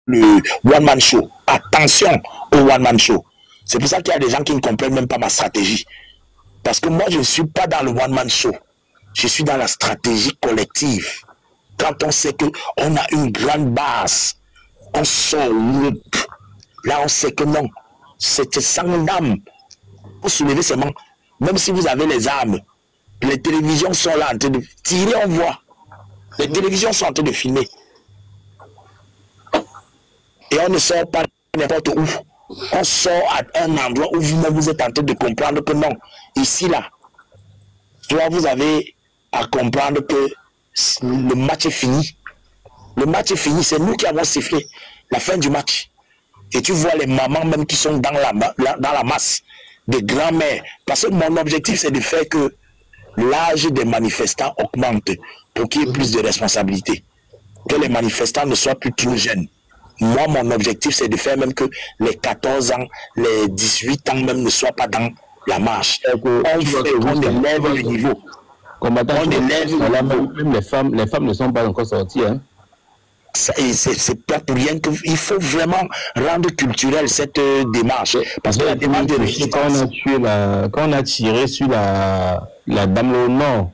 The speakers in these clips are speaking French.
le one-man show. Attention au one-man show. C'est pour ça qu'il y a des gens qui ne comprennent même pas ma stratégie. Parce que moi, je ne suis pas dans le one-man show. Je suis dans la stratégie collective. Quand on sait qu'on a une grande base, on sort, là on sait que non, c'est sans âme. Pour soulever seulement, même si vous avez les armes, les télévisions sont là en train de tirer, on voit. Les télévisions sont en train de filmer. Et on ne sort pas n'importe où. On sort à un endroit où vous-même vous êtes en train de comprendre que non, ici là, soit vous avez à comprendre que le match est fini. Le match est fini, c'est nous qui avons sifflé la fin du match. Et tu vois les mamans même qui sont dans la masse, des grands-mères. Parce que mon objectif, c'est de faire que l'âge des manifestants augmente pour qu'il y ait plus de responsabilités. Que les manifestants ne soient plus trop jeunes. Moi, mon objectif, c'est de faire même que les 14 ans, les 18 ans même ne soient pas dans la marche. On élève le niveau. Combattant, on élève même les femmes ne sont pas encore sorties. Hein. C'est pas pour rien qu'il faut vraiment rendre culturelle cette démarche. Parce que la démarche de résistance... Quand on a tiré sur la dame au nord,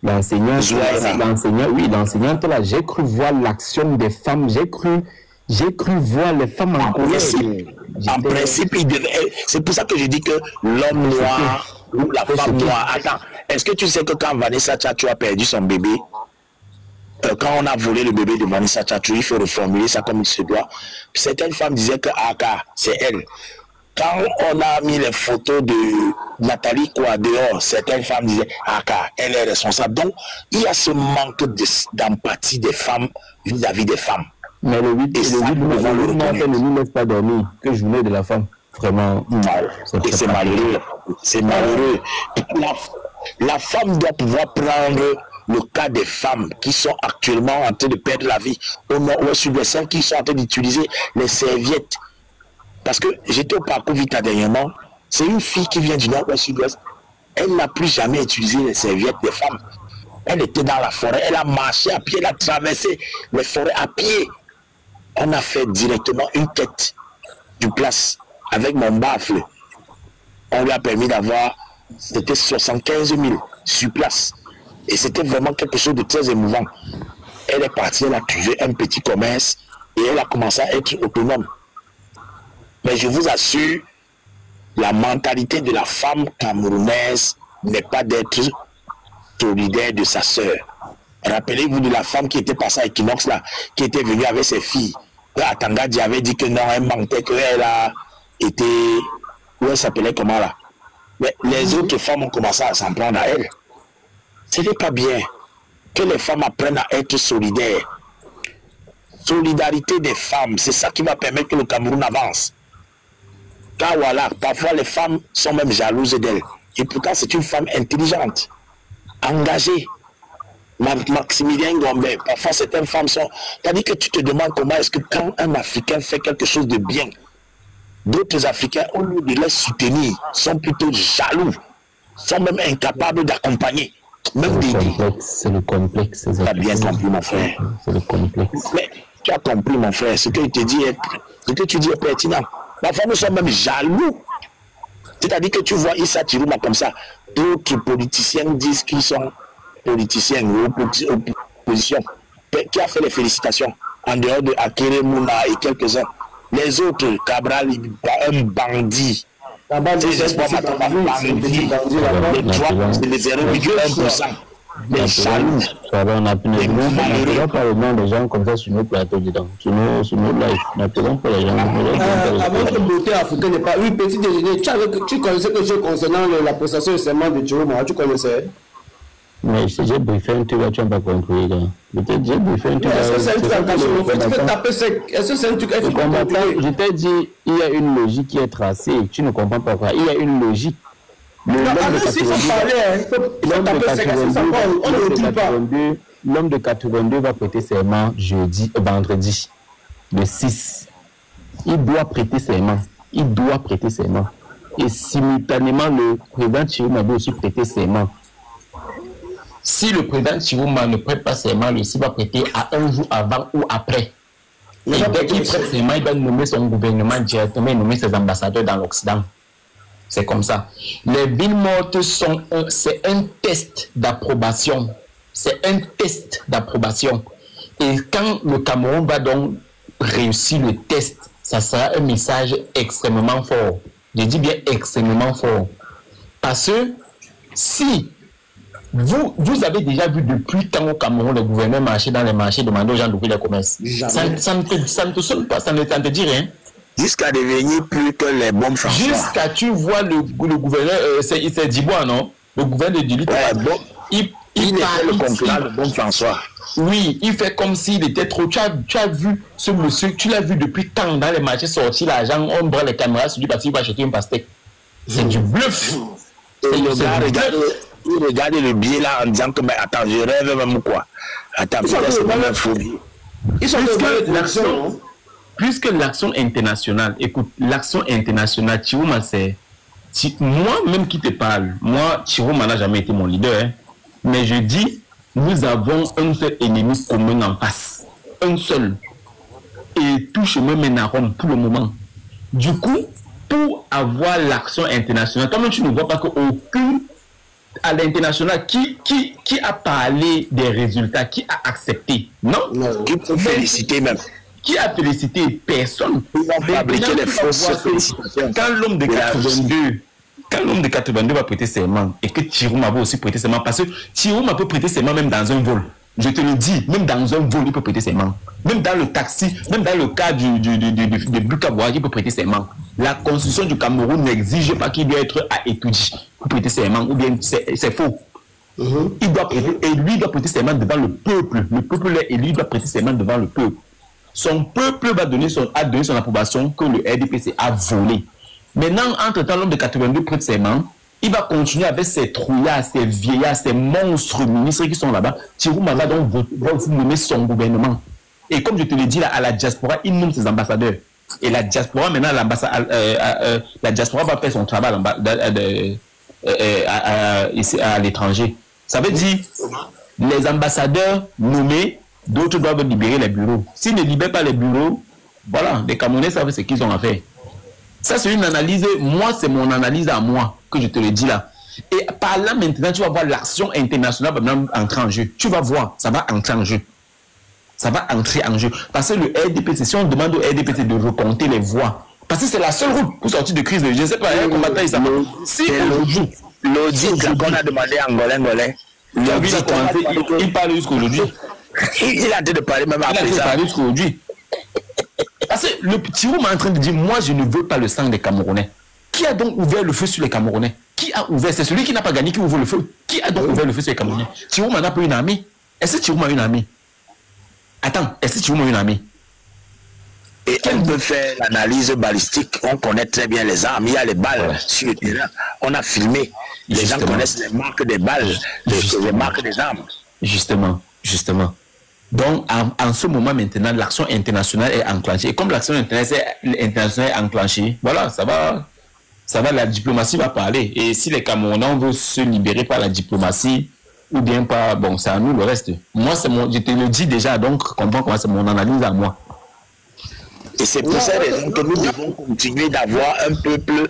l'enseignante là, j'ai cru voir l'action des femmes, j'ai cru voir les femmes en colère. En principe, c'est pour ça que je dis que l'homme noir ou la femme noire. Attends, est-ce que tu sais que quand Vanessa Tchatchou a perdu son bébé, quand on a volé le bébé de Vanessa Tchatchou, il faut reformuler ça comme il se doit. Certaines femmes disaient que Aka, c'est elle. Quand on a mis les photos de Nathalie quoi dehors, certaines femmes disaient Aka, elle est responsable. Donc, il y a ce manque d'empathie des femmes vis-à-vis des femmes. Mais le 8 ne nous laisse pas dormir. Que journée de la femme. Vraiment. Et c'est malheureux. C'est malheureux. La femme doit pouvoir prendre le cas des femmes qui sont actuellement en train de perdre la vie au nord-ouest, sud-ouest, celles qui sont en train d'utiliser les serviettes. Parce que j'étais au parcours Vita dernièrement, c'est une fille qui vient du nord-ouest, sud-ouest. Elle n'a plus jamais utilisé les serviettes des femmes. Elle était dans la forêt, elle a marché à pied, elle a traversé les forêts à pied. On a fait directement une quête du place avec mon baffle. On lui a permis d'avoir, c'était 75 000 sur place. Et c'était vraiment quelque chose de très émouvant. Elle est partie, elle a trouvé un petit commerce et elle a commencé à être autonome. Mais je vous assure, la mentalité de la femme camerounaise n'est pas d'être solidaire de sa sœur. Rappelez-vous de la femme qui était passée à Equinox là, qui était venue avec ses filles. Atangadi avait dit que non, elle mentait, qu'elle a été... Où elle s'appelait comment là? Mais les autres femmes ont commencé à s'en prendre à elle. Ce n'est pas bien que les femmes apprennent à être solidaires. Solidarité des femmes, c'est ça qui va permettre que le Cameroun avance. Car voilà, parfois les femmes sont même jalouses d'elle. Et pourtant, c'est une femme intelligente, engagée. Maximilien Gombe, parfois certaines femmes sont... C'est-à-dire que tu te demandes comment est-ce que quand un Africain fait quelque chose de bien, d'autres Africains, au lieu de les soutenir, sont plutôt jaloux, sont même incapables d'accompagner. Même c'est le complexe. Tu as bien compris, mon frère. C'est le complexe. Mais tu as compris, mon frère, ce que tu dis est pertinent. Parfois, nous sommes même jaloux. C'est-à-dire que tu vois Issa Tirouma comme ça. D'autres politiciens disent qu'ils sont politiciens ou opposition. Qui a fait les félicitations en dehors de Akere Mouna et quelques-uns. Les autres, Cabral, un bandit. C'est les 0,1%. Les jaloux. On n'a pas le nom des gens comme ça sur nos plateaux dedans, sur nos lives. N'appelons pas les gens. Avant que beauté africaine n'est pas. Oui, petit déjeuner. Tu connaissais quelque chose concernant la prestation de serment de Tirouma, tu connaissais? Mais j'ai briefé un truc là, tu n'as pas compris. Peut-être j'ai briefé un truc là. Est-ce que c'est un truc à cacher? Est-ce que c'est un truc à cacher? Je t'ai dit, il y a une logique qui est tracée. Tu ne comprends pas quoi. Il y a une logique. L'homme de 82 va prêter serment vendredi, le 6. Il doit prêter serment. Et simultanément, le président Tirouma doit aussi prêter serment. Si le président Tirouma ne prête pas serment, le 6 va prêter à un jour avant ou après. Et dès qu'il prête serment, il va nommer son gouvernement directement et nommer ses ambassadeurs dans l'Occident. C'est comme ça. Les villes mortes c'est un test d'approbation. C'est un test d'approbation. Et quand le Cameroun va donc réussir le test, ça sera un message extrêmement fort. Je dis bien extrêmement fort. Parce que si vous avez déjà vu depuis quand au Cameroun, le gouvernement marchait dans les marchés, demandait aux gens d'ouvrir les commerces. Ça ne te sonne pas, ça ne te dit rien. Jusqu'à devenir plus que les bombes François. Jusqu'à tu vois le gouverneur, c'est Dibois, non? Le gouverneur de Dili. Il est le concurrent de Bon François. Oui, il fait comme s'il était trop. Tu as vu ce monsieur, tu l'as vu depuis quand dans les marchés sortir l'argent, on prend les caméras sur lui parce qu'il va acheter une pastèque. C'est du bluff. Il regarde le billet là en disant que mais attends, je rêve même quoi. Attends, c'est pas une folie. Ils sont de l'action. Puisque l'action internationale, écoute, l'action internationale, Chiroma, c'est. Moi-même qui te parle, moi, Chiroma n'a jamais été mon leader, hein, mais je dis, nous avons un seul ennemi commun en face. Un seul. Et tout chemin mène à Rome pour le moment. Du coup, pour avoir l'action internationale, toi-même, tu ne vois pas qu'aucune à l'international, qui a parlé des résultats, qui a accepté? Non. Qui peut féliciter même. Qui a félicité? Personne. Ils vont fabriquer les fausses félicitations. Quand l'homme de 82 va prêter serment et que Chiroma va aussi prêter serment, parce que Chiroma peut prêter serment même dans un vol. Je te le dis, même dans un vol, il peut prêter serment. Même dans le taxi, même dans le cas du Bukavu, il peut prêter serment. La constitution du Cameroun n'exige pas qu'il doit être à étudier pour prêter serment, ou bien c'est faux. Il doit prêter, et lui doit prêter serment devant le peuple. Le peuple est élu, il doit prêter serment devant le peuple. Son peuple a donné son approbation que le RDPC a volé. Maintenant, entre-temps, l'homme de 82 prête serment, il va continuer avec ses trouillards, ses vieillards, ses monstres ministres qui sont là-bas. Chiroma va donc vous nommer son gouvernement. Et comme je te l'ai dit, là, à la diaspora, il nomme ses ambassadeurs. Et la diaspora, maintenant, la diaspora va faire son travail ici à l'étranger. Ça veut dire, les ambassadeurs nommés, d'autres doivent libérer les bureaux. S'ils ne libèrent pas les bureaux, voilà, les Camerounais savent ce qu'ils ont à faire. Ça, c'est une analyse, moi, c'est mon analyse à moi, que je te le dis là. Et par là, maintenant, tu vas voir l'action internationale entrer en jeu. Tu vas voir, ça va entrer en jeu. Ça va entrer en jeu. Parce que le RDPC, si on demande au RDPC de recompter les voix, parce que c'est la seule route pour sortir de crise, je ne sais pas, un combattant, il s'appelle. Si l'audit qu'on a demandé à Ngolais, il parle jusqu'aujourd'hui. Il a dit de parler même après ça. Il a parlé jusqu'aujourd'hui. Parce que le petit Chiroma est en train de dire, moi je ne veux pas le sang des Camerounais. Qui a donc ouvert le feu sur les Camerounais? Qui a ouvert? C'est celui qui n'a pas gagné qui ouvre le feu. Qui a donc ouvert le feu sur les Camerounais? Chiroma n'a pas une armée. Est-ce que Chiroma a une armée? Attends, est-ce que Chiroma a une armée? Et elle peut faire l'analyse balistique. On connaît très bien les armes. Il y a les balles sur le terrain. On a filmé. Les gens connaissent les marques des balles, les marques des armes. Justement. Donc, en ce moment maintenant, l'action internationale est enclenchée. Et comme l'action internationale est enclenchée, voilà, ça va, la diplomatie va parler. Et si les Camerounais veulent se libérer par la diplomatie, ou bien pas, bon, c'est à nous le reste. Moi, je te le dis déjà, donc, comprends comment c'est mon analyse à moi. Et c'est pour cette raison que nous devons continuer d'avoir un peuple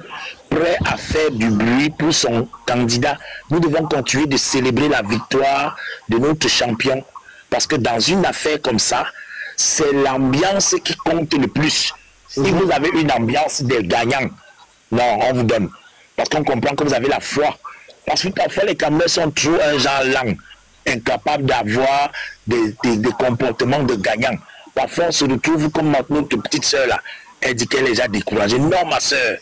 prêt à faire du bruit pour son candidat. Nous devons continuer de célébrer la victoire de notre champion. Parce que dans une affaire comme ça, c'est l'ambiance qui compte le plus. Si vous avez une ambiance des gagnants, non, on vous donne. Parce qu'on comprend que vous avez la foi. Parce que parfois les Camerounais sont trop un genre lent, incapables d'avoir des comportements de gagnants. Parfois on se retrouve comme notre petite soeur là, elle dit qu'elle est déjà découragée. Non ma soeur,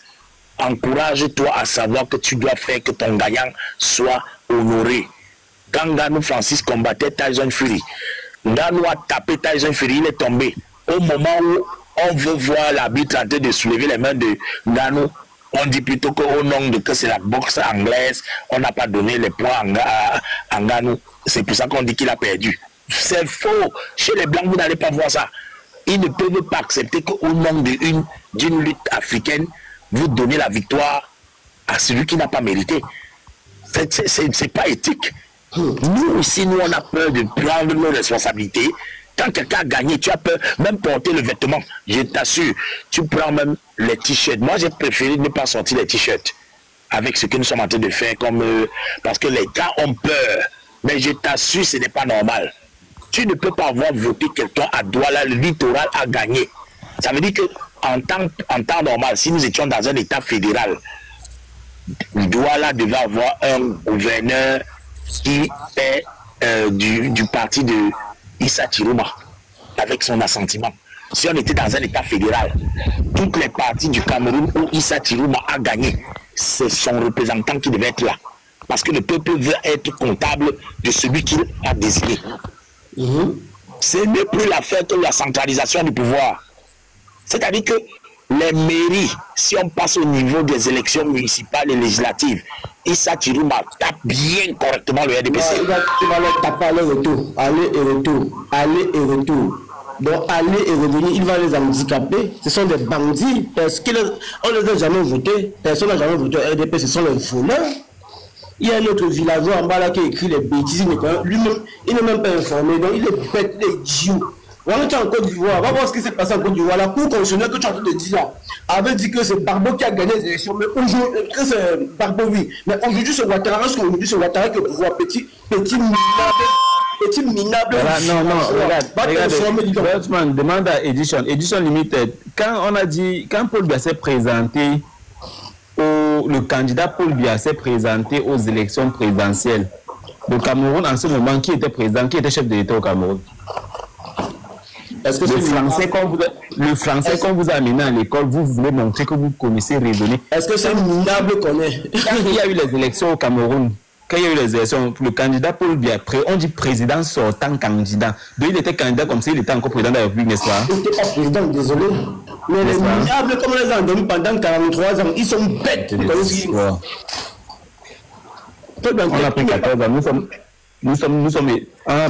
encourage-toi à savoir que tu dois faire que ton gagnant soit honoré. Quand Nganou Francis combattait Tyson Fury, Nganou a tapé Tyson Fury, il est tombé. Au moment où on veut voir l'arbitre en train de soulever les mains de Nganou, on dit plutôt qu'au nom de que c'est la boxe anglaise, on n'a pas donné les points à Nganou. C'est pour ça qu'on dit qu'il a perdu. C'est faux. Chez les Blancs, vous n'allez pas voir ça. Ils ne peuvent pas accepter qu'au nom d'une lutte africaine, vous donnez la victoire à celui qui n'a pas mérité. C'est pas éthique. Nous aussi, nous on a peur de prendre nos responsabilités Quand quelqu'un a gagné, tu as peur, même porter le vêtement. Je t'assure, tu prends même les t-shirts. Moi, j'ai préféré ne pas sortir les t-shirts avec ce que nous sommes en train de faire, parce que les gars ont peur. Mais je t'assure, ce n'est pas normal. Tu ne peux pas avoir voté quelqu'un à Douala, le littoral a gagné. Ça veut dire que en temps normal, si nous étions dans un état fédéral, Douala devait avoir un gouverneur qui est du parti de Issa Chiroma, avec son assentiment. Si on était dans un état fédéral, toutes les parties du Cameroun où Issa Chiroma a gagné, c'est son représentant qui devait être là. Parce que le peuple veut être comptable de celui qu'il a désigné. Ce n'est plus l'affaire de la centralisation du pouvoir. C'est-à-dire que les mairies, si on passe au niveau des élections municipales et législatives, Issa Chiroma tape bien correctement le RDPC. Tu vas leur taper aller-retour, aller et retour, aller et retour. Donc aller et revenir, il va les handicaper. Ce sont des bandits. Parce qu'on ne les a jamais votés. Personne n'a jamais voté au RDP, ce sont les voleurs. Il y a un autre villageois en bas là qui écrit les bêtises, lui-même, il n'est même pas informé, donc il est bête, il est idiot. On est en Côte d'Ivoire, va voir ce qui s'est passé en Côte d'Ivoire. La cour constitutionnelle que tu es en train de dire là avait dit que c'est Barbeau qui a gagné les élections, mais aujourd'hui, que c'est Barbeau, oui. Mais aujourd'hui, c'est Ouattara, parce qu'aujourd'hui, c'est Ouattara qui est au pouvoir, petit minable. Regarde, demande à Edition Limited. Quand Paul Biya s'est présenté, le candidat Paul Biya s'est présenté aux élections présidentielles. Le Cameroun, en ce moment, qui était président, qui était chef de l'État au Cameroun? Est-ce que le français qu'on vous a amené à l'école, vous voulez montrer que vous connaissez raisonner? Est-ce que c'est minable qu'on est? Quand il y a eu les élections au Cameroun, le candidat Paul Biya, on dit président sortant candidat. Donc il était candidat comme s'il était encore président de la République, n'est-ce pas? Il n'était pas président, désolé. Mais les minables, comme on les a endormis pendant 43 ans, ils sont bêtes. On a pris 14 ans. Nous sommes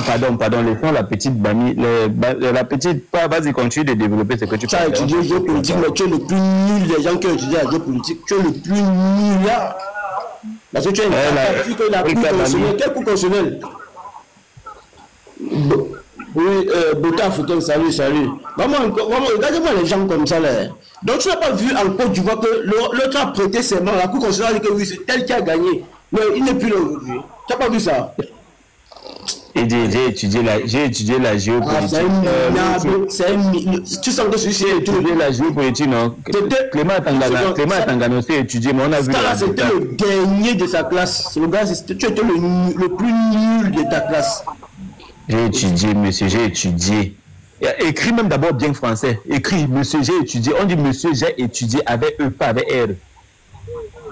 pardon, laissons la petite Bami, la petite, vas-y, continue de développer ce que tu peux. Tu as étudié la géopolitique, mais tu es le plus nul des gens qui ont étudié la géopolitique. Tu es le plus nul là. Parce que tu es une la cour constitutionnelle. Quelle cour constitutionnelle? Oui, Bota Africaine, salut. Vraiment, regardez-moi les gens comme ça là. Donc tu n'as pas vu en Côte d'Ivoire que l'autre a prêté serment, la cour constitutionnelle a dit que oui, c'est tel qui a gagné. Mais il n'est plus là aujourd'hui. Tu n'as pas vu ça? Et j'ai étudié la géopolitique. Tu sens que celui-ci est étudié la géopolitique, non? Clément Tangana aussi étudié, mais on a vu. C'était le dernier de sa classe. Le gars, tu étais le plus nul de ta classe. J'ai étudié, monsieur, j'ai étudié. Écris même d'abord bien français. Écris, monsieur, j'ai étudié. On dit monsieur, j'ai étudié avec E, pas avec R.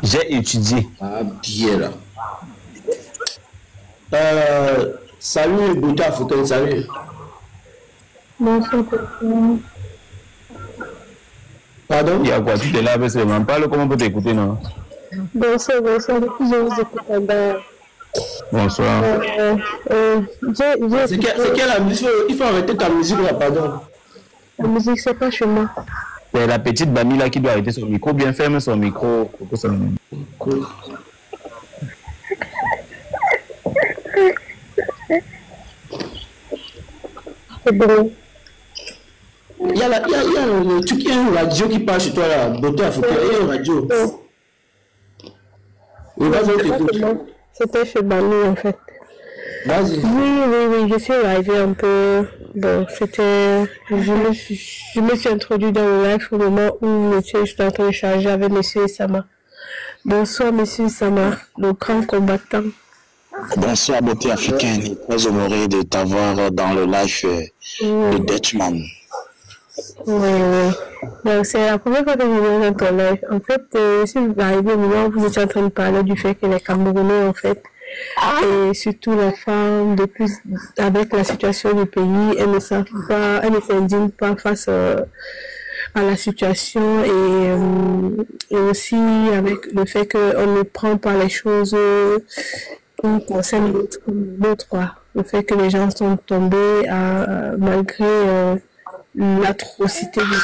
J'ai étudié. Ah, bien là. Salut, Bouta Africaine, salut. Bonsoir. Pardon? Il y a quoi? Tu te laves seulement. Parle, comment on peut t'écouter, non? Bonsoir. Depuis, je vous écoute en bas. Bonsoir. C'est quelle la musique? Il faut arrêter ta musique là, pardon. La musique, c'est pas chez moi. C'est la petite Bami là qui doit arrêter son micro. Bien ferme son micro. Cool. C'est bon. Il y a le truc, il y a une radio qui passe chez toi là, Beauté Africaine, il y a une radio. C'était chez Bami en fait. Vas-y. Oui, je suis arrivée un peu. Bon, c'était. Je me suis introduite dans le live au moment où monsieur était en train de charger avec monsieur Issama. Bonsoir, monsieur Issama, le grand combattant. Bonsoir, Beauté Africaine. Très honoré de t'avoir dans le live de Dutchman. Oui. Donc, c'est la première fois que je viens dans ton live. En fait, je suis arrivée au moment où vous étiez en train de parler du fait que les Camerounais, en fait, et surtout les femmes, depuis, avec la situation du pays, elles ne savent pas, elles ne s'indignent pas face à la situation et aussi avec le fait qu'on ne prend pas les choses qui concernent l'autre, quoi. Le fait que les gens sont tombés malgré l'atrocité du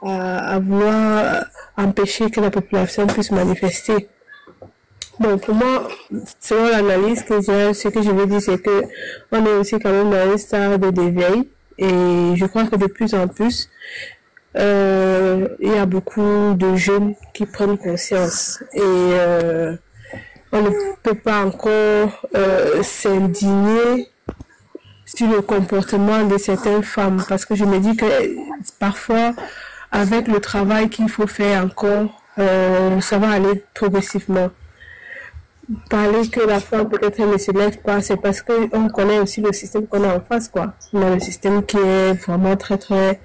à vouloir empêcher que la population puisse manifester. Bon, pour moi, selon l'analyse que j'ai, ce que je veux dire, c'est que on est aussi quand même dans un stade d'éveil. Et je crois que de plus en plus, il y a beaucoup de jeunes qui prennent conscience. Et on ne peut pas encore s'indigner sur le comportement de certaines femmes. Parce que je me dis que parfois, avec le travail qu'il faut faire encore, ça va aller progressivement. Parler que la femme peut-être elle ne se lève pas, c'est parce qu'on connaît aussi le système qu'on a en face, quoi. On a le système qui est vraiment très très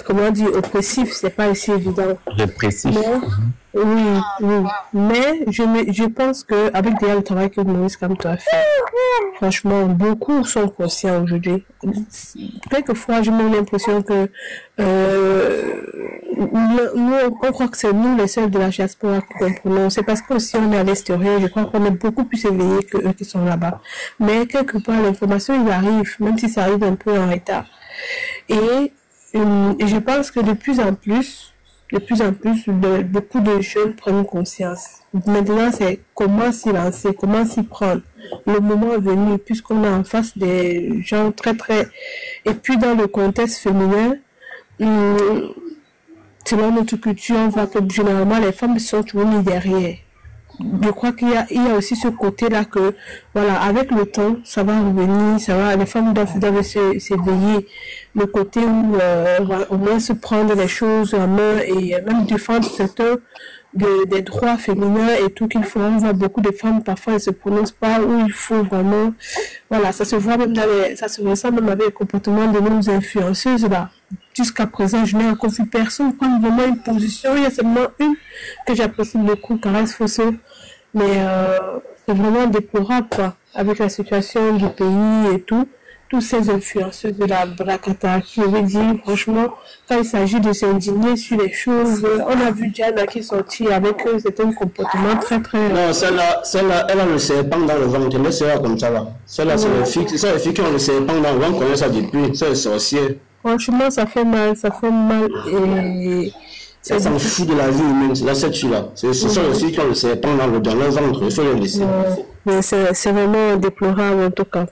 comment dire, oppressif, c'est pas aussi évident. Répressif. Mais, oui. Mais je pense que avec déjà le travail que Maurice Kamto a fait, franchement, beaucoup sont conscients aujourd'hui. Quelquefois, j'ai même l'impression que nous, on croit que c'est nous les seuls de la diaspora qui comprenons. C'est parce que aussi on est à l'extérieur, je crois qu'on est beaucoup plus éveillés que eux qui sont là-bas. Mais quelque part, l'information, il arrive, même si ça arrive un peu en retard. Et je pense que de plus en plus, beaucoup de jeunes prennent conscience. Maintenant, c'est comment s'y lancer, comment s'y prendre. Le moment est venu, puisqu'on est en face des gens très, très... Et puis, dans le contexte féminin, selon notre culture, on voit que généralement, les femmes sont toujours mises derrière. Je crois qu'il y a aussi ce côté-là que, voilà, avec le temps, ça va revenir, les femmes doivent s'éveiller. Le côté où, au moins se prendre les choses en main et même défendre certains des droits féminins et tout qu'il faut. On voit beaucoup de femmes, parfois, elles se prononcent pas, où il faut vraiment, voilà, ça se voit même ça se ressent même avec le comportement de nos influenceuses, là. Jusqu'à présent, je n'ai encore vu personne prendre vraiment une position. Il y a seulement une que j'apprécie beaucoup, Caresse Fosso. Mais c'est vraiment déplorable, quoi, avec la situation du pays et tout. Tous ces influenceurs de la Brakata qui veut dire, franchement, quand il s'agit de s'indigner sur les choses, on a vu Diana qui est sortie avec eux, c'était un comportement très, très... Non, celle-là, elle a le serpent dans le ventre, elle est comme ça, là. Celle-là, c'est les filles qui ont le serpent dans le ventre, on connaît ça depuis, c'est les sorciers. Franchement, ça fait mal et... Ça s'en fout de la vie humaine, là, cette fille-là. Ce sont les filles qui ont le serpent dans leur ventre, il faut les laisser. Mais c'est vraiment déplorable, en tout cas,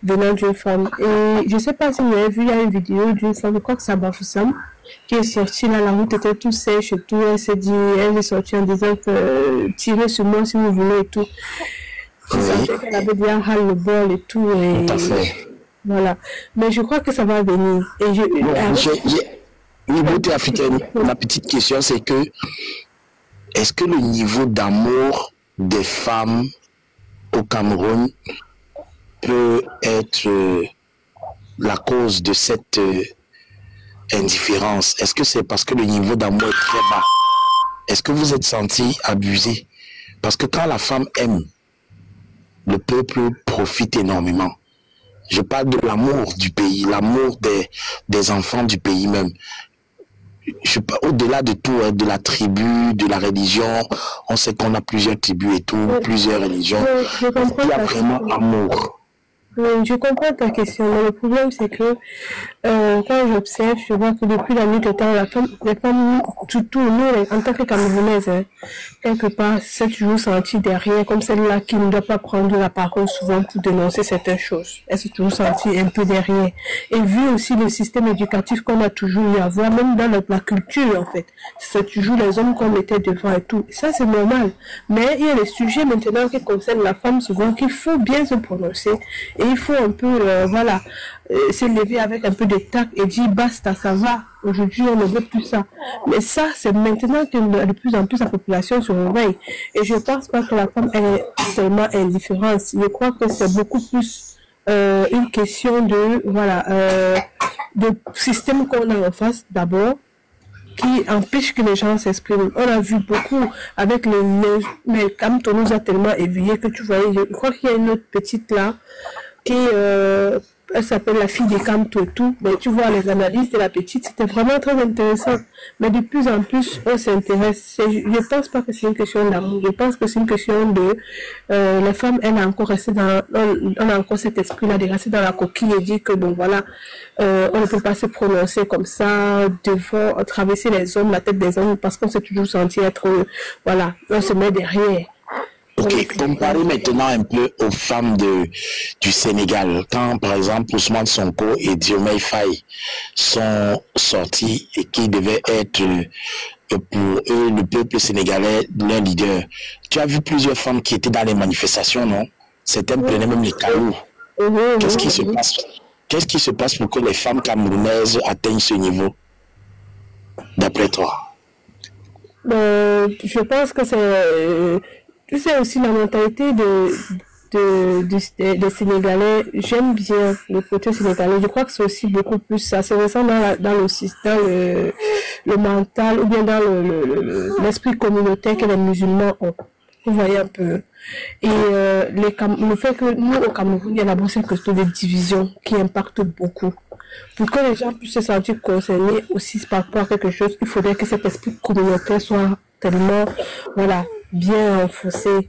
venant d'une femme. Et je ne sais pas si vous avez vu, il y a une vidéo d'une femme, je crois que c'est Bafoussam, qui est sortie là, la route était tout sèche et tout. Elle s'est dit, elle est sortie en disant que tirez sur moi si vous voulez et tout. Je sentais qu'elle avait bien ras le bol et tout. Et... Tout à fait. Voilà. Mais je crois que ça va venir. Oui, beauté africaine, ma petite question, c'est que est-ce que le niveau d'amour des femmes au Cameroun peut être la cause de cette indifférence? Est-ce que c'est parce que le niveau d'amour est très bas? Est-ce que vous êtes senti abusé? Parce que quand la femme aime, le peuple profite énormément. Je parle de l'amour du pays, l'amour des enfants du pays même. Au-delà de tout, hein, de la tribu, de la religion, on sait qu'on a plusieurs tribus et tout, plusieurs religions. Il y a vraiment amour. Oui, je comprends ta question, mais le problème c'est que quand j'observe, je vois que depuis la nuit de temps, les femmes, surtout nous, en tant que Camerounaises, hein, quelque part, c'est toujours sentie derrière, comme celle-là qui ne doit pas prendre la parole souvent pour dénoncer certaines choses. Elle s'est toujours sentie un peu derrière. Et vu aussi le système éducatif qu'on a toujours eu à voir, même dans la culture en fait, c'est toujours les hommes qu'on mettait devant et tout. Ça c'est normal. Mais il y a les sujets maintenant qui concernent la femme souvent qu'il faut bien se prononcer. Et il faut un peu, voilà, s'élever avec un peu de tact et dire basta, ça va. Aujourd'hui, on ne veut plus ça. Mais ça, c'est maintenant que de plus en plus la population se réveille. Et je pense pas que la femme est tellement indifférente. Je crois que c'est beaucoup plus une question de, voilà, de système qu'on a en face d'abord, qui empêche que les gens s'expriment. On a vu beaucoup avec mais Kamto nous a tellement éveillés que tu voyais, je crois qu'il y a une autre petite là, qui elle s'appelle La fille des Camto et tout. Mais tu vois, les analyses de la petite, c'était vraiment très intéressant. Mais de plus en plus, on s'intéresse. Je pense pas que c'est une question d'amour. Je pense que c'est une question de... les femmes, elles ont encore resté dans... On a encore cet esprit-là de rester dans la coquille et dire que, bon, voilà, on ne peut pas se prononcer comme ça devant traverser les hommes, la tête des hommes, parce qu'on s'est toujours senti être... voilà, on se met derrière. Ok, comparez maintenant un peu aux femmes du Sénégal. Quand, par exemple, Ousmane Sonko et Diomaye Faye sont sortis et qui devaient être pour eux, le peuple sénégalais, leur leader. Tu as vu plusieurs femmes qui étaient dans les manifestations, non? Certaines prenaient même les cailloux. Qu'est-ce qui se passe? Qu'est-ce qui se passe pour que les femmes camerounaises atteignent ce niveau, d'après toi? Je pense que c'est... tu sais aussi la mentalité des Sénégalais. J'aime bien le côté sénégalais. Je crois que c'est aussi beaucoup plus ça. C'est récent dans le système, le mental ou bien dans l'esprit communautaire que les musulmans ont. Vous voyez un peu. Et le fait que nous, au Cameroun, il y a d'abord cette question de division qui impacte beaucoup. Pour que les gens puissent se sentir concernés aussi par rapport à quelque chose, il faudrait que cet esprit communautaire soit tellement, voilà, bien renforcé.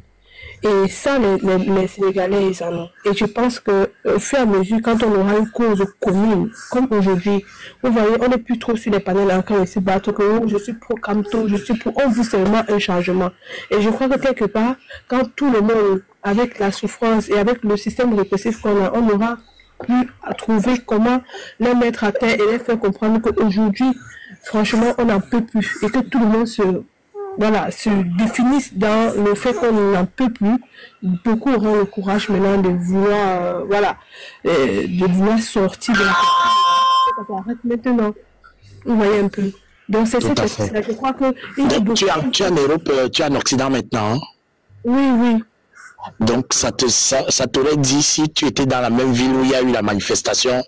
Et ça, les Sénégalais, ils en ont. Et je pense que, au fur et à mesure, quand on aura une cause commune, comme aujourd'hui, vous voyez, on n'est plus trop sur les panels en train de se battre, que oh, je suis pro Camto, je suis pro, on veut seulement un changement. Et je crois que quelque part, quand tout le monde, avec la souffrance et avec le système répressif qu'on a, on aura pu trouver comment les mettre à terre et les faire comprendre qu'aujourd'hui, franchement, on n'en peut plus. Et que tout le monde se définissent dans le fait qu'on n'en peut plus. Beaucoup auront le courage maintenant de vouloir, de vouloir sortir de la question. Ça s'arrête maintenant. Vous voyez un peu. Donc c'est cette question-là. Je crois que... Donc, tu es en Europe, tu es en Occident maintenant, hein? Oui. Donc ça t'aurait dit, si tu étais dans la même ville où il y a eu la manifestation,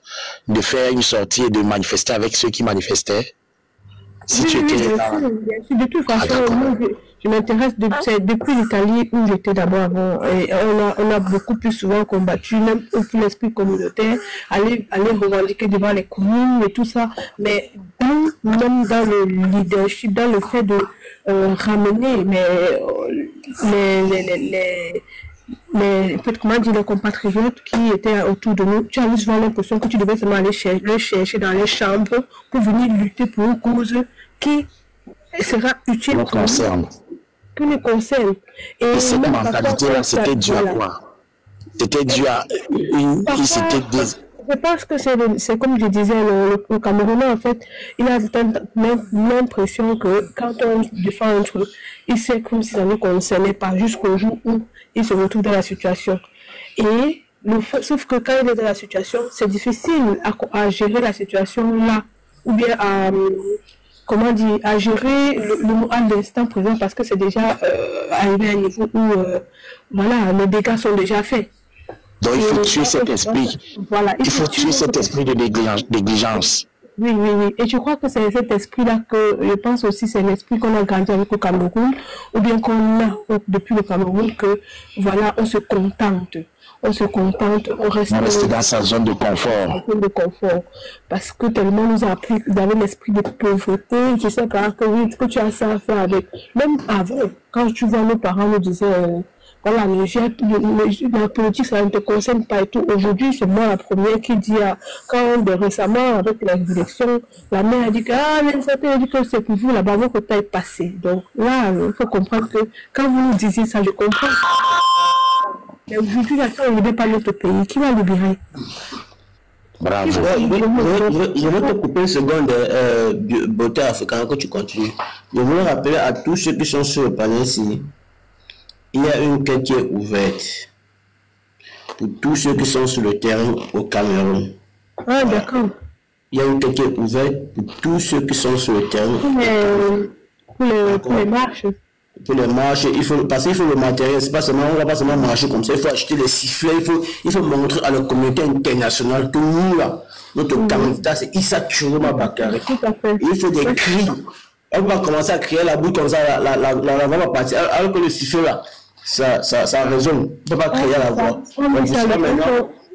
de faire une sortie et de manifester avec ceux qui manifestaient? Si tu étais de toute façon, moi, je m'intéresse depuis l'Italie où j'étais d'abord avant. Et on a beaucoup plus souvent combattu, même pour l'esprit communautaire, aller revendiquer devant les communes et tout ça. Mais même dans le leadership, dans le fait de ramener les compatriotes qui étaient autour de nous, tu as eu souvent l'impression que tu devais seulement aller les chercher dans les chambres pour venir lutter pour une cause qui sera utile pour nous, qui nous concerne. Et cette mentalité-là, c'était dû à quoi? C'était dû à je pense que c'est comme je disais, le Camerounais, en fait, il a l'impression que quand on défend un truc, il sait comme si ça ne concernait pas jusqu'au jour où il se retrouve dans la situation. Et sauf que quand il est dans la situation, c'est difficile à gérer la situation là, ou bien à gérer le mot à l'instant présent, parce que c'est déjà arrivé à un niveau où les dégâts sont déjà faits. Donc il faut tuer cet esprit. Voilà, il faut tuer cet esprit de négligence. Oui. Et je crois que c'est cet esprit-là que je pense aussi c'est l'esprit qu'on a grandi avec au Cameroun, ou bien qu'on a depuis le Cameroun, que voilà, on se contente. On reste dans sa zone de confort. Parce que tellement nous a appris d'avoir l'esprit de pauvreté, je sais pas, que tu as ça à faire avec. Même avant, quand tu vois nos parents nous disaient, voilà, la politique, ça ne te concerne pas et tout. Aujourd'hui, c'est moi la première qui dit, quand récemment, avec la élection, la mère a dit que, c'est pour vous, là-bas, votre temps est passé. Donc là, il faut comprendre que quand vous nous disiez ça, je comprends. Mais aujourd'hui, on ne libère pas notre pays. Qui va libérer? Bravo. Je vais te couper une seconde, beauté africaine, que tu continues. Je voulais rappeler à tous ceux qui sont sur le panel ici, il y a une quête qui est ouverte pour tous ceux qui sont sur le terrain au Cameroun. Ah, d'accord. Il y a une quête qui est ouverte pour tous ceux qui sont sur le terrain. Pour les marches. Pour les marches, parce qu'il faut le matériel, c'est pas seulement, on ne va pas seulement marcher comme ça, il faut acheter les sifflets, il faut montrer à la communauté internationale que nous, là, notre candidat, c'est Issa Chiroma Bakary. Tout à fait. Il faut des cris. On va commencer à crier la boue comme ça, la va partir, alors que le sifflet là, ça résonne. On ne peut pas créer à la voix.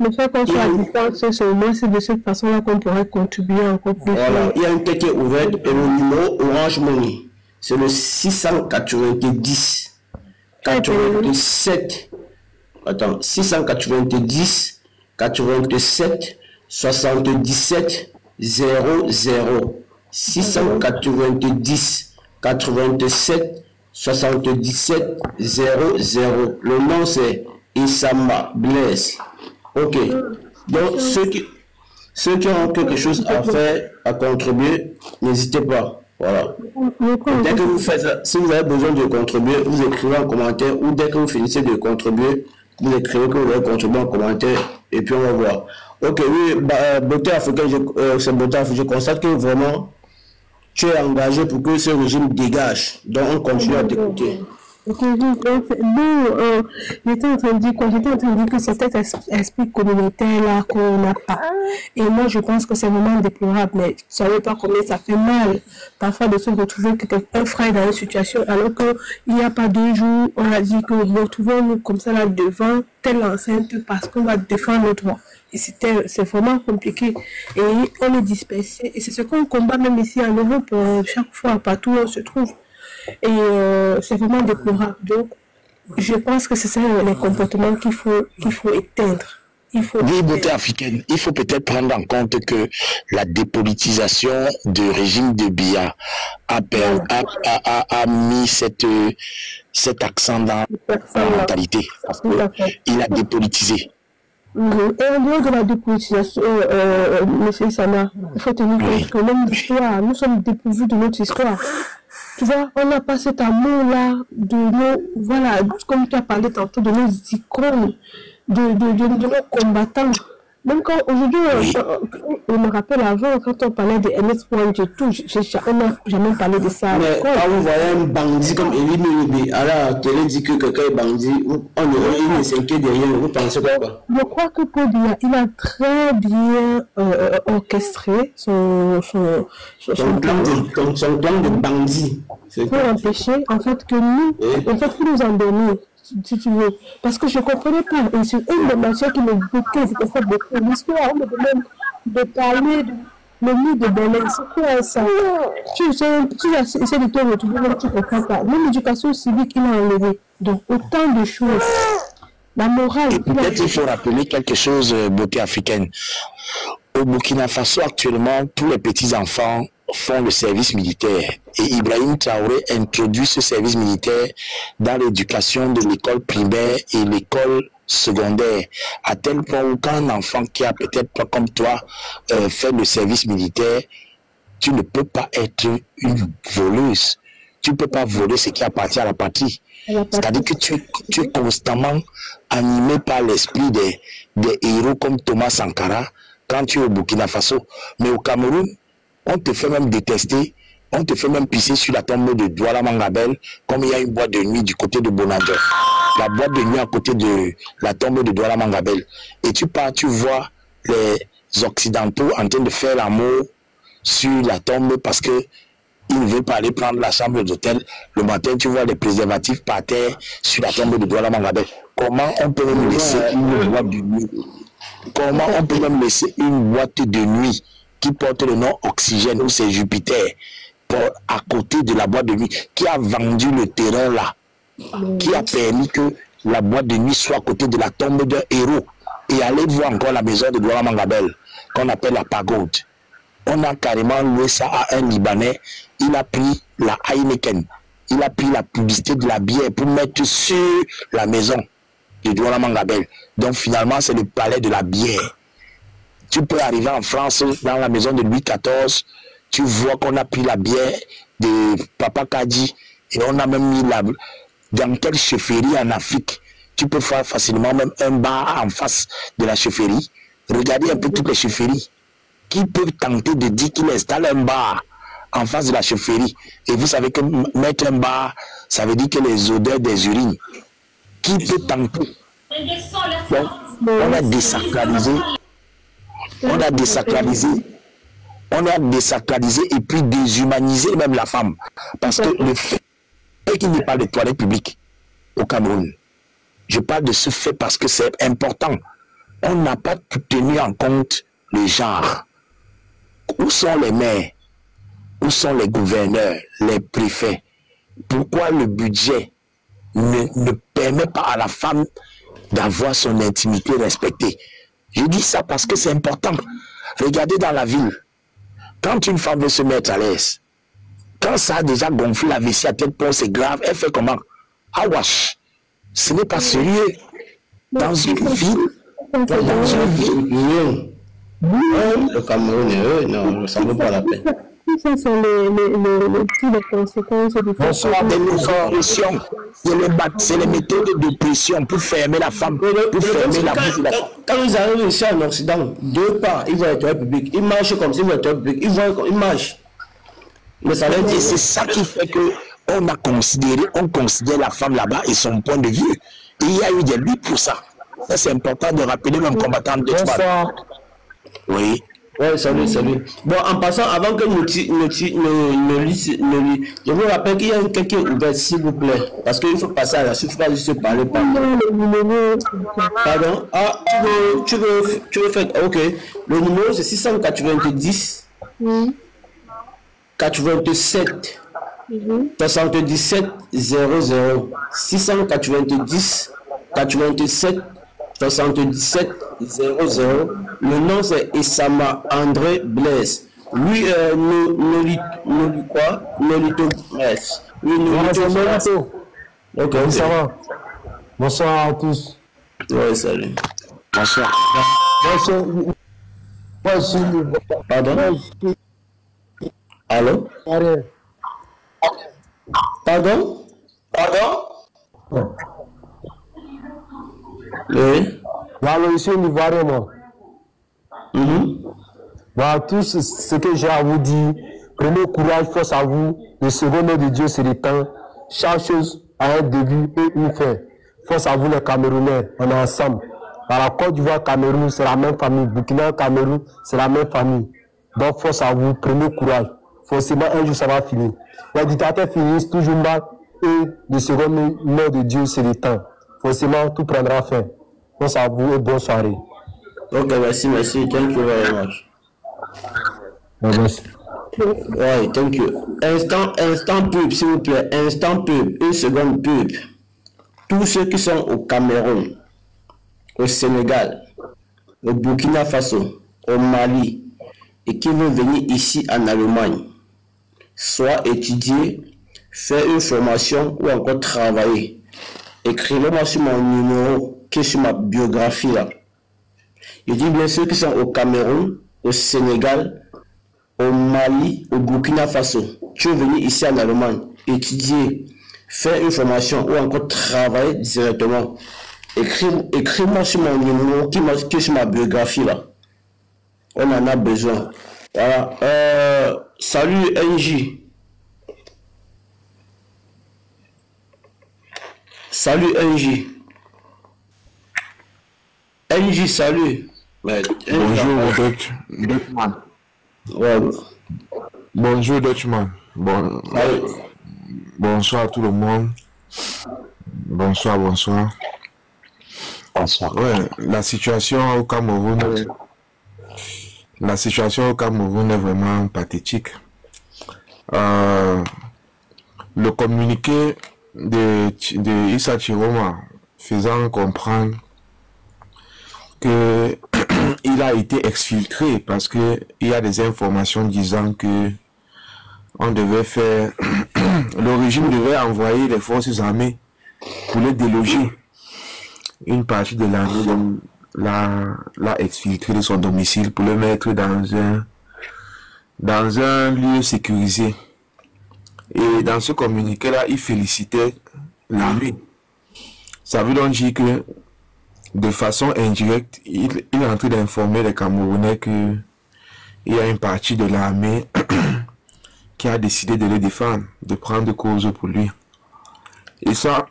Le fait qu'on soit à distance, c'est au moins de cette façon-là qu'on pourrait contribuer encore plus. Voilà, il y a une tête qui est ouverte et le numéro Orange Money, c'est le 690 87. Attends, 690 87 77 00. 690 87 77 00. Le nom c'est Isama Blaise. Ok. Donc ceux qui ont quelque chose à faire, à contribuer, n'hésitez pas. Voilà. Dès que vous faites ça, si vous avez besoin de contribuer, vous écrivez en commentaire ou dès que vous finissez de contribuer, vous écrivez que vous avez contribué en commentaire et puis on va voir. Ok, oui, Beauté africaine, c'est Beauté africaine. Je constate que vraiment tu es engagé pour que ce régime dégage. Donc on continue à t'écouter. J'étais en train de dire quoi? J'étais en train de dire que c'est cet esprit communautaire là qu'on n'a pas. Et moi je pense que c'est vraiment déplorable, mais je ne savais pas combien ça fait mal parfois de se retrouver un frère dans une situation alors qu'il n'y a pas 2 jours, on a dit que retrouvons-nous comme ça là devant telle enceinte parce qu'on va défendre nos droits. Et c'est vraiment compliqué. Et on est dispersé. Et c'est ce qu'on combat même ici en Europe, chaque fois, partout où on se trouve. Et c'est vraiment déplorable. Donc, je pense que c'est ça les comportements qu'il faut éteindre. Oui, Beauté africaine, il faut peut-être prendre en compte que la dépolitisation du régime de Biya a mis cet accent dans la mentalité. Parce qu'il a dépolitisé. Et en dehors de la dépolitisation, M. Sama, il faut tenir compte que même l'histoire, nous sommes dépourvus de notre histoire. Tu vois, on n'a pas cet amour-là de nos, voilà, comme tu as parlé tantôt, de nos icônes, de nos combattants. Même quand aujourd'hui, on me rappelle avant, quand on parlait de MS Point et tout, on n'a jamais parlé de ça. Mais quand vous voyez un bandit comme Elie Mélibé, à la télé dit que quelqu'un est bandit, il ne s'inquiète de rien, vous pensez quoi? Je crois que Kobia, il a très bien orchestré son plan de bandit. Pour empêcher, en fait, que nous, en fait, pour nous endormir. Si tu veux. Parce que je ne comprenais pas. Et c'est une des matières qui me bloquait, c'était ça beaucoup. L'histoire, on me demande de parler de le mythe de Belém. C'est quoi ça? Tu essaies de te retrouver, même tu ne comprends pas. Même l'éducation civique, il a enlevé. Donc, autant de choses. La morale. Peut-être il faut rappeler quelque chose, Beauté africaine. Au Burkina Faso, actuellement, tous les petits-enfants font le service militaire. Et Ibrahim Traoré introduit ce service militaire dans l'éducation de l'école primaire et l'école secondaire. À tel point où quand un enfant qui a peut-être pas comme toi fait le service militaire, tu ne peux pas être une voleuse. Tu ne peux pas voler ce qui appartient à la patrie. C'est-à-dire que tu es constamment animé par l'esprit des héros comme Thomas Sankara quand tu es au Burkina Faso. Mais au Cameroun, on te fait même détester, on te fait même pisser sur la tombe de Douala Mangabel, comme il y a une boîte de nuit du côté de Bonadjo. La boîte de nuit à côté de la tombe de Douala Mangabel. Et tu pars, tu vois les Occidentaux en train de faire l'amour sur la tombe parce que ils ne veulent pas aller prendre la chambre d'hôtel. Le matin, tu vois les préservatifs par terre sur la tombe de Douala Mangabel. Comment on peut même laisser une boîte de nuit? Comment on peut même laisser une boîte de nuit qui porte le nom Oxygène, ou c'est Jupiter, à côté de la boîte de nuit, qui a vendu le terrain là, qui a permis que la boîte de nuit soit à côté de la tombe d'un héros. Et allez voir encore la maison de Douala Mangabel, qu'on appelle la pagode. On a carrément loué ça à un Libanais. Il a pris la Heineken, il a pris la publicité de la bière pour mettre sur la maison de Douala Mangabel. Donc finalement, c'est le palais de la bière. Tu peux arriver en France, dans la maison de Louis XIV, tu vois qu'on a pris la bière de Papa Kadi et on a même mis dans quelle chefferie en Afrique. Tu peux faire facilement même un bar en face de la chefferie. Regardez un peu toutes les chefferies. Qui peut tenter de dire qu'il installe un bar en face de la chefferie? Et vous savez que mettre un bar, ça veut dire que les odeurs des urines. Qui peut tenter? Donc, on a désacralisé. On a désacralisé et puis déshumanisé même la femme. Parce que le fait qu'il n'y ait pas de toilettes publiques au Cameroun, Je parle de ce fait parce que c'est important. On n'a pas tenu en compte le genre. Où sont les maires? Où sont les gouverneurs, les préfets? Pourquoi le budget ne permet pas à la femme d'avoir son intimité respectée? Je dis ça parce que c'est important. Regardez dans la ville, quand une femme veut se mettre à l'aise, quand ça a déjà gonflé la vessie à tel point, c'est grave, elle fait comment? Ah wesh, ce n'est pas sérieux. Dans une ville, le Cameroun, non, ça ne vaut pas la peine. Ce sont les conséquences du c'est les méthodes de pression pour fermer la femme, pour fermer la bouche de la femme. Quand ils arrivent ici en Occident, deux pas, ils vont être au public. Ils marchent comme s'ils vont être au public. Ils marchent. Mais ça veut dire, c'est ça qui fait que on considère la femme là-bas et son point de vue. Et il y a eu des luttes pour ça. Ça, c'est important de rappeler même combattant de Bonsoir. Oui. Oui, salut. Bon, en passant, avant que nous je vous rappelle qu'il y a une quelqu'un ouvert, s'il vous plaît. Parce qu'il faut passer à la suite, il ne faut pas juste parler. Pardon? Ah, tu veux faire. Ok. Le numéro, c'est 690 87 77 00. 690 87 77 00. Le nom c'est Essama André Blaise. Lui, Nolito. Ok, ça va. Bonsoir à tous. Oui, salut. Bonsoir. Pardon? Allô? Pardon? Oui. Voilà, je suis Ivoirien, moi. Voilà, tout ce que j'ai à vous dire. Prenez courage, force à vous. Le second nom de Dieu, c'est le temps. Chaque chose a un début et une fin. Force à vous, les Camerounais. On est ensemble. Dans la Côte d'Ivoire, Cameroun, c'est la même famille. Burkina, Cameroun, c'est la même famille. Donc, force à vous. Prenez courage. Forcément, un jour, ça va finir. Les dictateurs finissent toujours mal. Et le second nom de Dieu, c'est le temps. Forcément, tout prendra fin. Force à vous et bonne soirée. Ok, merci. Thank you very much. Merci. Ouais, thank you. Instant pub, s'il vous plaît. Instant pub. Une seconde pub. Tous ceux qui sont au Cameroun, au Sénégal, au Burkina Faso, au Mali, et qui veulent venir ici en Allemagne, soit étudier, faire une formation ou encore travailler, écrivez-moi sur mon numéro qui est sur ma biographie là. Je dis bien ceux qui sont au Cameroun, au Sénégal, au Mali, au Burkina Faso. Tu veux venir ici en Allemagne, étudier, faire une formation ou encore travailler directement. Écris-moi sur mon numéro qui est sur ma biographie là. On en a besoin. Voilà. Salut NJ. Salut NJ. NJ, salut. Bonjour Dutchman. Ouais. Bonjour Dutchman. Bonsoir à tout le monde. Bonsoir. Ouais, la situation au Cameroun est vraiment pathétique. Le communiqué de Issa Chiroma faisant comprendre que il a été exfiltré parce que il y a des informations disant que on devait faire le régime devait envoyer les forces armées pour les déloger. Une partie de l'armée l'a exfiltré de son domicile pour le mettre dans un lieu sécurisé. Et dans ce communiqué-là, il félicitait l'armée. Ça veut donc dire que de façon indirecte, il est en train d'informer les Camerounais qu'il y a une partie de l'armée qui a décidé de les défendre, de prendre cause pour lui. Et ça,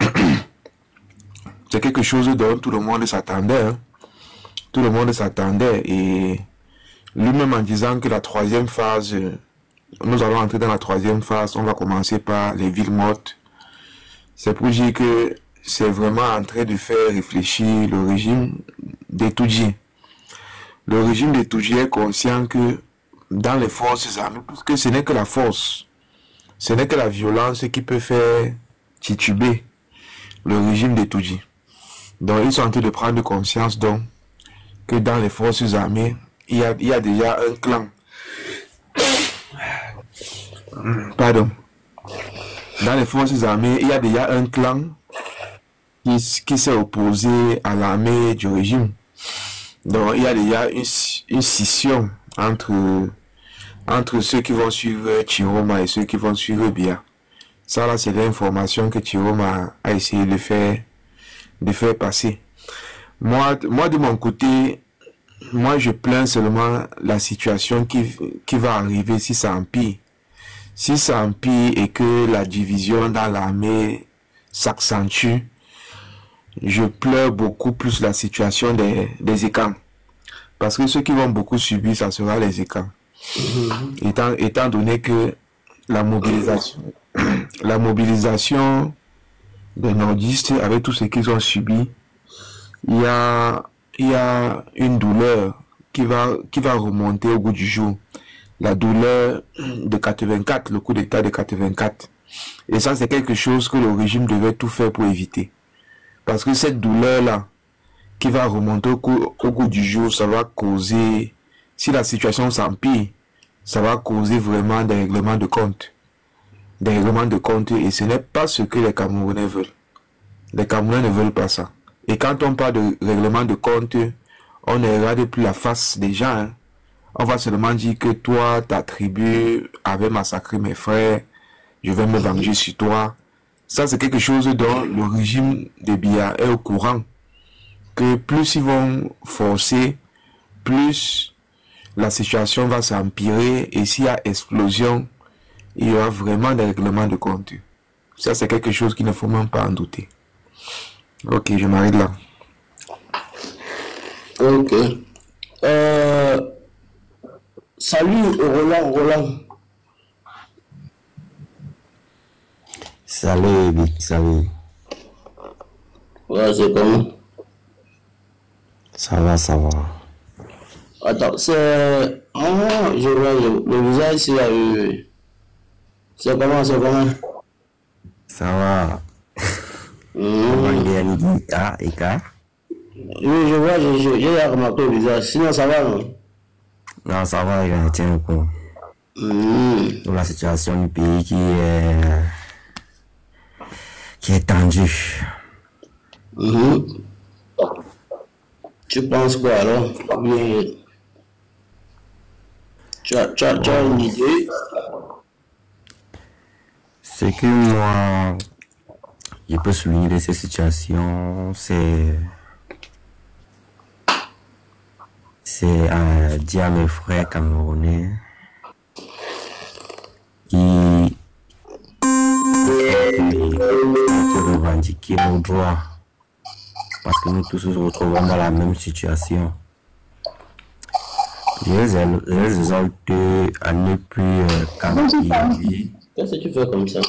c'est quelque chose dont tout le monde s'attendait. Hein. Tout le monde s'attendait. Et lui-même en disant que la troisième phase, nous allons entrer dans la troisième phase, on va commencer par les villes mortes. C'est pour dire que c'est vraiment en train de faire réfléchir le régime des Tudji. Le régime des Tudji est conscient que dans les forces armées, parce que ce n'est que la force, ce n'est que la violence qui peut faire tituber le régime des Tudji. Donc ils sont en train de prendre conscience donc que dans les forces armées, il y a déjà un clan. Pardon. Dans les forces armées, il y a déjà un clan qui s'est opposé à l'armée du régime. Donc il y a déjà une scission entre ceux qui vont suivre Chiroma et ceux qui vont suivre Biya. Ça là, c'est l'information que Chiroma a essayé de faire passer. Moi de mon côté, moi je plains seulement la situation qui va arriver si ça empire. Si ça empire et que la division dans l'armée s'accentue, je pleure beaucoup plus la situation des écans. Parce que ceux qui vont beaucoup subir, ça sera les écans. Étant donné que la mobilisation des nordistes, avec tout ce qu'ils ont subi, il y a une douleur qui va remonter au bout du jour. La douleur de 84, le coup d'état de 84. Et ça, c'est quelque chose que le régime devait tout faire pour éviter. Parce que cette douleur-là, qui va remonter au cours du jour, ça va causer, si la situation s'empire, ça va causer vraiment des règlements de compte. Des règlements de compte, et ce n'est pas ce que les Camerounais veulent. Les Camerounais ne veulent pas ça. Et quand on parle de règlement de compte, on ne regarde plus la face des gens. Hein. On va seulement dire que toi, ta tribu avait massacré mes frères, je vais me venger sur toi. Ça, c'est quelque chose dont le régime de Biya est au courant. Que plus ils vont forcer, plus la situation va s'empirer, et s'il y a explosion, il y aura vraiment des règlements de compte. Ça, c'est quelque chose qu'il ne faut même pas en douter. Ok, je m'arrête là. Ok. Salut Roland. Salut, salut. Ouais, c'est comment? Ça va. Attends, c'est... Ah, je vois le visage ici. C'est comment? Ça va. Eka. Oui, je vois, j'ai remarqué le visage. Sinon, ça va, non? Non, ça va, je tiens le coup. Dans la situation du pays qui est tendue. Tu penses quoi alors? Oui. Tu as une idée? Ce que moi, je peux souligner de cette situation, c'est dire à mes frères camerounais qui revendiquer nos droits, parce que nous tous nous retrouvons dans la même situation. Je les exhorte à ne plus camper. Qu'est-ce que tu fais comme ça?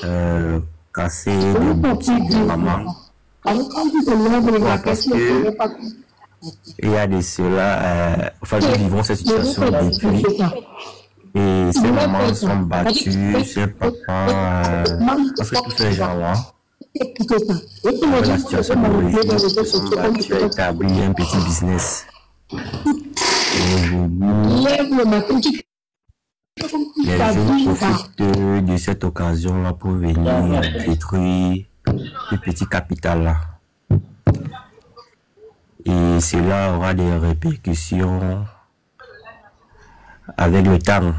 Casser des boutiques de maman. Parce que il y a de cela, nous vivons cette situation depuis. Et ces mamans sont battues, ces papas, parce que tous ces gens-là, avec la situation de l'origine, ils sont battus à établir un petit business. Les jeunes profitent de cette occasion-là pour venir détruire le petit capital-là. Et cela aura des répercussions avec le temps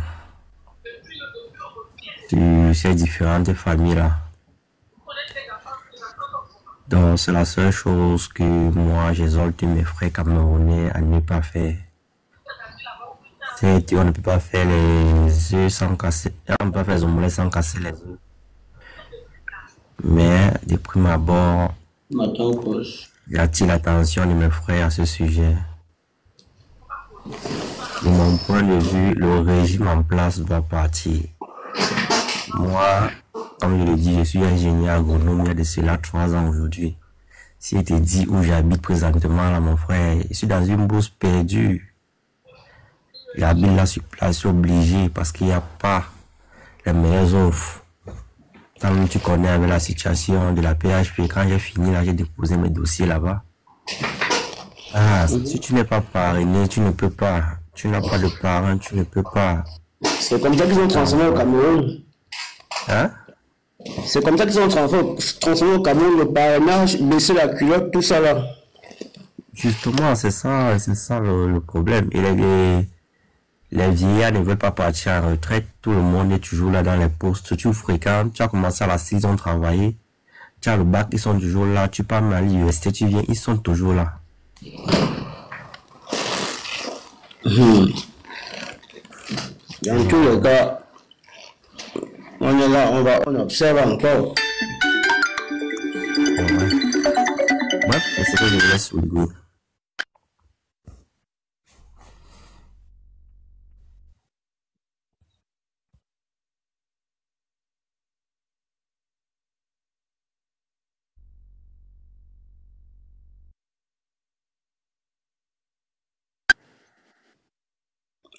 sur ces différentes familles-là. Donc c'est la seule chose que moi j'exhorte mes frères camerounais à ne pas faire. On ne peut pas faire les œufs sans casser, on ne peut pas faire les omelettes sans casser les œufs. Mais de prime abord, j'attire l'attention de mes frères à ce sujet. De mon point de vue, le régime en place doit partir. Moi, comme je le dis, je suis ingénieur agronome il y a de cela 3 ans aujourd'hui. Si je te dis où j'habite présentement, là, mon frère, je suis dans une bourse perdue. J'habite là sur place, je suis obligé parce qu'il n'y a pas les meilleures offres. Quand tu connais avec la situation de la PHP, quand j'ai fini là, j'ai déposé mes dossiers là-bas. Ah, si tu n'es pas parrainé, tu ne peux pas. Tu n'as pas de parrain, tu ne peux pas. C'est comme ça qu'ils ont transformé au Cameroun. Hein? C'est comme ça qu'ils ont transformé au Cameroun, le parrainage, baisser la culotte, tout ça là. Justement, c'est ça le problème. Et les vieillards ne veulent pas partir en retraite. Tout le monde est toujours là dans les postes. Tu fréquentes, tu as commencé à la 6 ans travailler. Tu as le bac, ils sont toujours là. Tu pars à l'université, tu viens, ils sont toujours là. Dans tous les cas, on est là, on observe encore. Ouais. Bref, c'est ce que je voulais souligner.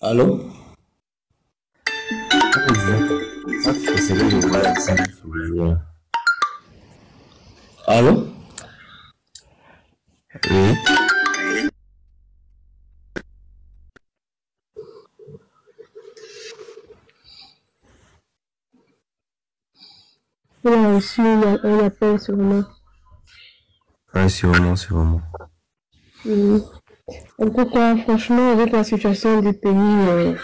Allô? Bref, c'est ce que je voulais souligner. Allô? Oui. Il a reçu un appel sûrement. Ouais, sûrement. En tout cas, franchement, avec la situation du pays,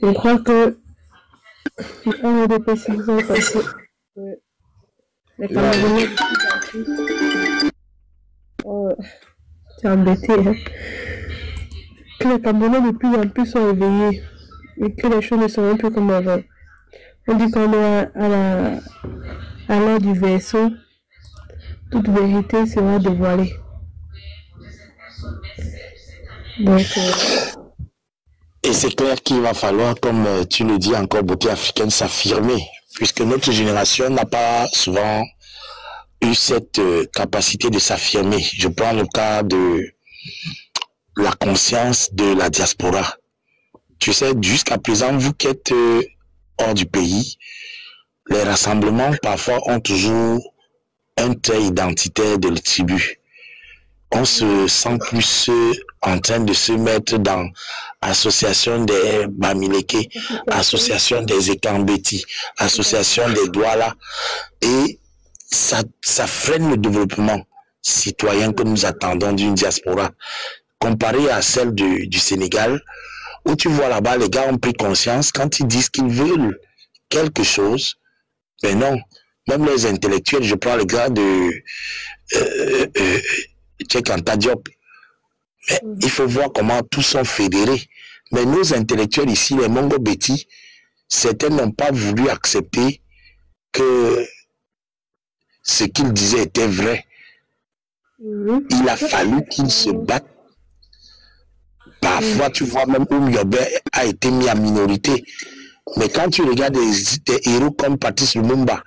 je crois que un des pays qui sont passés, les Camerounais, c'est embêté, hein, que les Camerounais de plus en plus sont éveillés et que les choses ne seront plus comme avant. On dit qu'on est à l'heure du verseau, toute vérité sera dévoilée. Donc, Et c'est clair qu'il va falloir, comme tu le dis encore, beauté africaine, s'affirmer, puisque notre génération n'a pas souvent eu cette capacité de s'affirmer. Je prends le cas de la conscience de la diaspora. Tu sais, jusqu'à présent, vous qui êtes hors du pays, les rassemblements parfois ont toujours un trait identitaire de la tribu. On se sent plus en train de se mettre dans association des Bamileke, association des Ekambeti, association des Douala, et ça freine le développement citoyen que nous attendons d'une diaspora, comparé à celle du Sénégal, où tu vois là-bas, les gars ont pris conscience, quand ils disent qu'ils veulent quelque chose, mais non, même les intellectuels, je prends le gars de Cheikh Anta Diop, mais il faut voir comment tous sont fédérés. Mais nos intellectuels ici, les Mongo Betty, certains n'ont pas voulu accepter que ce qu'ils disaient était vrai. Il a fallu qu'ils se battent. Parfois, tu vois, même Oumyobé a été mis en minorité. Mais quand tu regardes des héros comme Patrice Lumumba,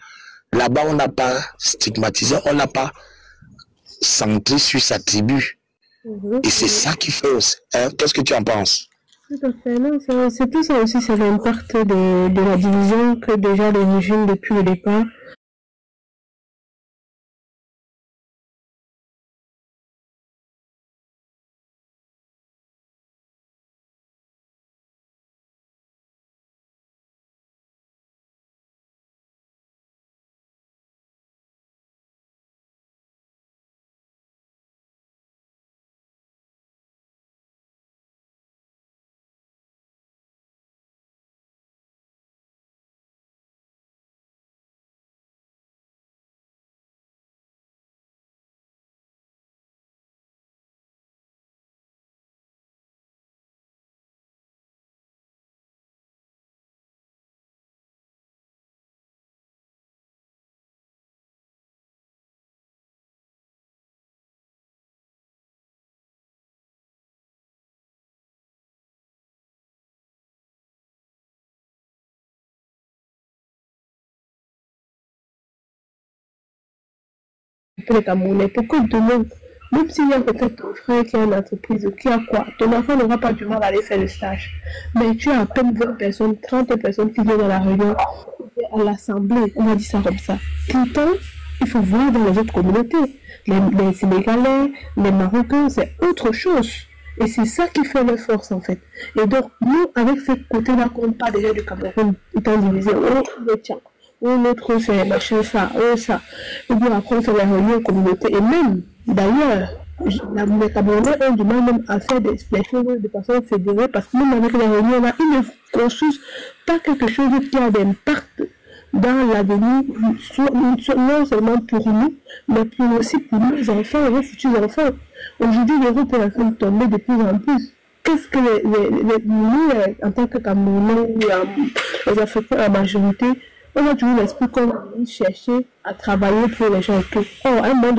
là-bas, on n'a pas stigmatisé, on n'a pas centré sur sa tribu. Et c'est ça qui fait aussi. Hein? Qu'est-ce que tu en penses? tout à fait, non, c'est tout ça aussi, c'est l'impact de la division que déjà le régime depuis le départ occuper les Camerounais pour que demain, même s'il y a peut-être ton frère qui a une entreprise ou qui a quoi, ton enfant n'aura pas du mal à aller faire le stage. Mais tu as à peine 20 personnes, 30 personnes qui viennent à la réunion, à l'Assemblée, on va dire ça comme ça. Pourtant, il faut voir dans les autres communautés. Les Sénégalais, les Marocains, c'est autre chose. Et c'est ça qui fait leur force en fait. Et donc, nous, avec ce côté-là, qu'on parle déjà du Cameroun, étant divisé, le tien, l'autre c'est machin, ça, ça. Et puis après, on fait les réunions communautés. Et même, d'ailleurs, les Camerounais ont du mal même à faire des choses de façon fédérée parce que même avec les réunions là, ils ne construisent pas quelque chose qui a d'impact dans l'avenir, non seulement pour nous, mais aussi pour nos enfants et nos futurs enfants. Aujourd'hui, l'Europe est en train de tomber de plus en plus. Qu'est-ce que nous, en tant que Camerounais, les Africains en majorité, on a toujours l'esprit qu'on va chercher à travailler pour les gens. Or, à un moment